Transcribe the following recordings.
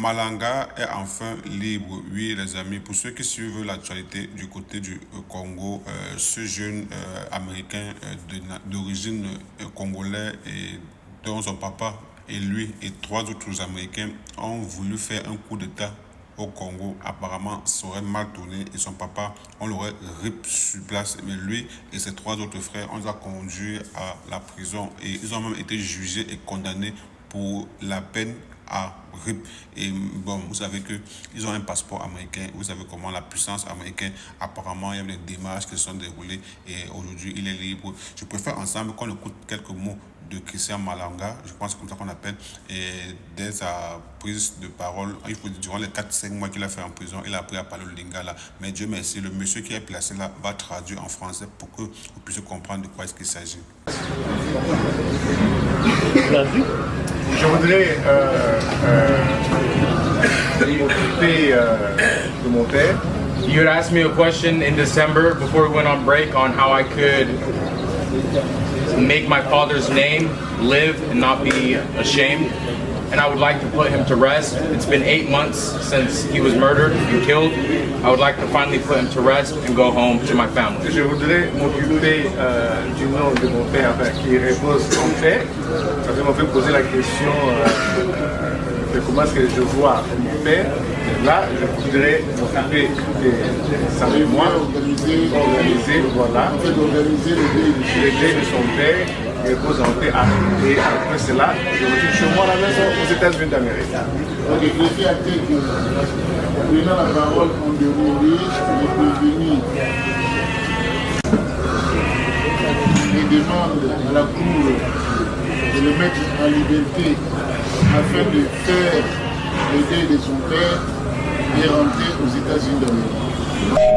Malanga est enfin libre. Oui, les amis, pour ceux qui suivent l'actualité du côté du Congo, ce jeune américain d'origine congolais et dont son papa et lui et trois autres Américains ont voulu faire un coup d'État au Congo, apparemment ça aurait mal tourné et son papa, on l'aurait rip sur place. Mais lui et ses trois autres frères, on les a conduits à la prison et ils ont même été jugés et condamnés pour la peine à RIP. Et bon, vous savez qu'ils ont un passeport américain. Vous savez comment la puissance américaine, apparemment, il y a des démarches qui se sont déroulées et aujourd'hui, il est libre. Je préfère ensemble qu'on écoute quelques mots de Christian Malanga, je pense que c'est comme ça qu'on appelle, et dès sa prise de parole, il faut dire, durant les 4-5 mois qu'il a fait en prison, il a appris à parler le lingala. Mais Dieu merci, le monsieur qui est placé là va traduire en français pour que vous puissiez comprendre de quoi est-ce qu'il s'agit. Je voudrais m'occuper de mon père. You had asked me a question in December before we went on break on how I could make my father's name live and not be ashamed. And I would like to put him to rest. It's been 8 months since he was murdered and killed. I would like to finally put him to rest and go home to my family. Je voudrais m'occuper du nom de mon père, enfin, qui repose en paix. Ça m'a fait poser la question de comment est-ce que je vois mon père. Là, je voudrais m'occuper de sa mémoire, organiser, voilà, le deuil de son père. Et repose en paix. Et après cela, je retourne chez moi à la maison aux États-Unis d'Amérique. Donc, l'écrit a dit que, prenant la parole en demandant les prévenir et demande à la Cour de le mettre en liberté afin de faire le deuil de son père et rentrer aux États-Unis d'Amérique.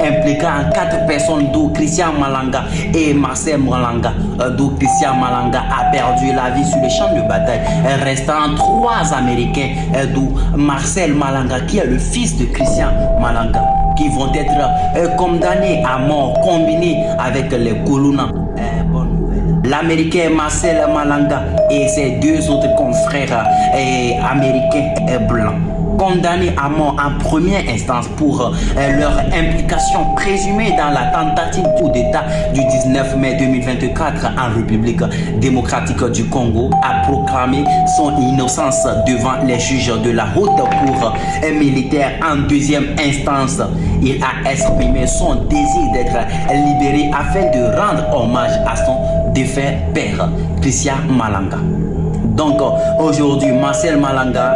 Impliquant 4 personnes d'où Christian Malanga et Marcel Malanga, d'où Christian Malanga a perdu la vie sur le champ de bataille, restant 3 Américains, d'où Marcel Malanga qui est le fils de Christian Malanga, qui vont être condamnés à mort, combinés avec les Koluna. L'Américain Marcel Malanga et ses 2 autres confrères américains blancs, condamnés à mort en première instance pour leur implication présumée dans la tentative coup d'État du 19 mai 2024 en République démocratique du Congo, a proclamé son innocence devant les juges de la haute cour militaire en 2e instance. Il a exprimé son désir d'être libéré afin de rendre hommage à son défunt père, Christian Malanga. Donc aujourd'hui, Marcel Malanga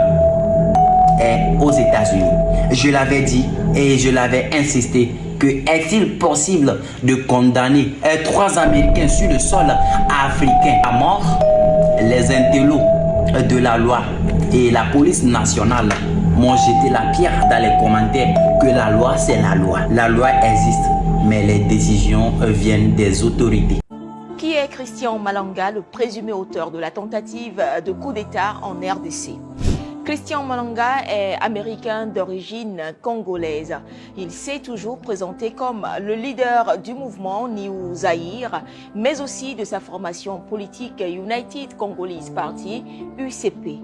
est aux États-Unis. Je l'avais dit et je l'avais insisté que est-il possible de condamner 3 Américains sur le sol africain à mort? Les intellos de la loi et la police nationale m'ont jeté la pierre dans les commentaires que la loi c'est la loi. La loi existe, mais les décisions viennent des autorités. Qui est Christian Malanga, le présumé auteur de la tentative de coup d'État en RDC? Christian Malanga est américain d'origine congolaise. Il s'est toujours présenté comme le leader du mouvement New Zaïre, mais aussi de sa formation politique United Congolese Party, UCP.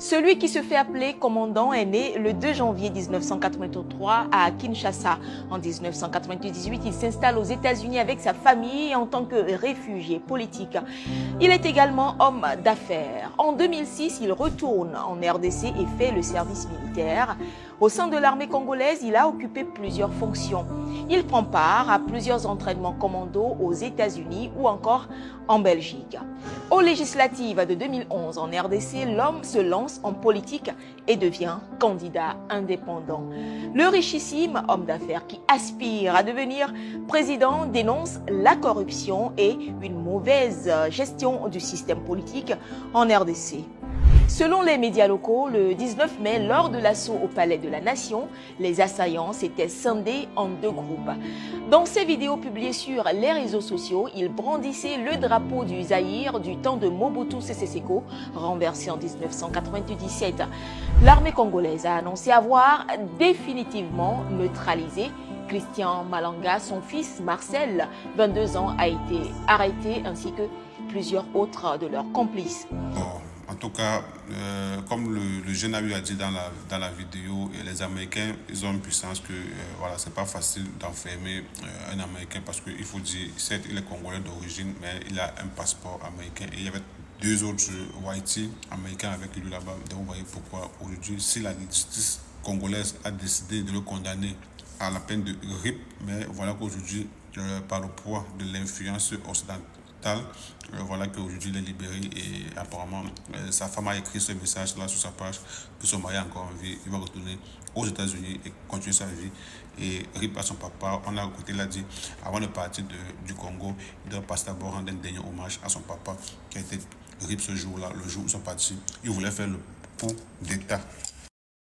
Celui qui se fait appeler commandant est né le 2 janvier 1983 à Kinshasa. En 1998, il s'installe aux États-Unis avec sa famille en tant que réfugié politique. Il est également homme d'affaires. En 2006, il retourne en RDC et fait le service militaire. Au sein de l'armée congolaise, il a occupé plusieurs fonctions. Il prend part à plusieurs entraînements commando aux États-Unis ou encore en Belgique. Aux législatives de 2011 en RDC, l'homme se lance en politique et devient candidat indépendant. Le richissime homme d'affaires qui aspire à devenir président dénonce la corruption et une mauvaise gestion du système politique en RDC. Selon les médias locaux, le 19 mai, lors de l'assaut au Palais de la Nation, les assaillants s'étaient scindés en 2 groupes. Dans ces vidéos publiées sur les réseaux sociaux, ils brandissaient le drapeau du Zaïre du temps de Mobutu Sese Seko, renversé en 1997. L'armée congolaise a annoncé avoir définitivement neutralisé Christian Malanga. Son fils Marcel, 22 ans, a été arrêté ainsi que plusieurs autres de leurs complices. En tout cas, comme le jeune a dit dans la vidéo, les Américains, ils ont une puissance que voilà, c'est pas facile d'enfermer un Américain parce qu'il faut dire, certes, il est Congolais d'origine, mais il a un passeport américain et il y avait 2 autres whiteys américains avec lui là-bas. Donc vous voyez pourquoi aujourd'hui, si la justice congolaise a décidé de le condamner à la peine de RIP, mais voilà qu'aujourd'hui, par le poids de l'influence occidentale, voilà qu'aujourd'hui il est libéré et apparemment sa femme a écrit ce message là sur sa page que son mari est encore en vie, il va retourner aux États-Unis et continuer sa vie et RIP à son papa. On a écouté, il a dit avant de partir du Congo, il doit passer d'abord rendre un dernier hommage à son papa qui a été RIP ce jour-là, le jour où ils sont partis. Il voulait faire le coup d'État.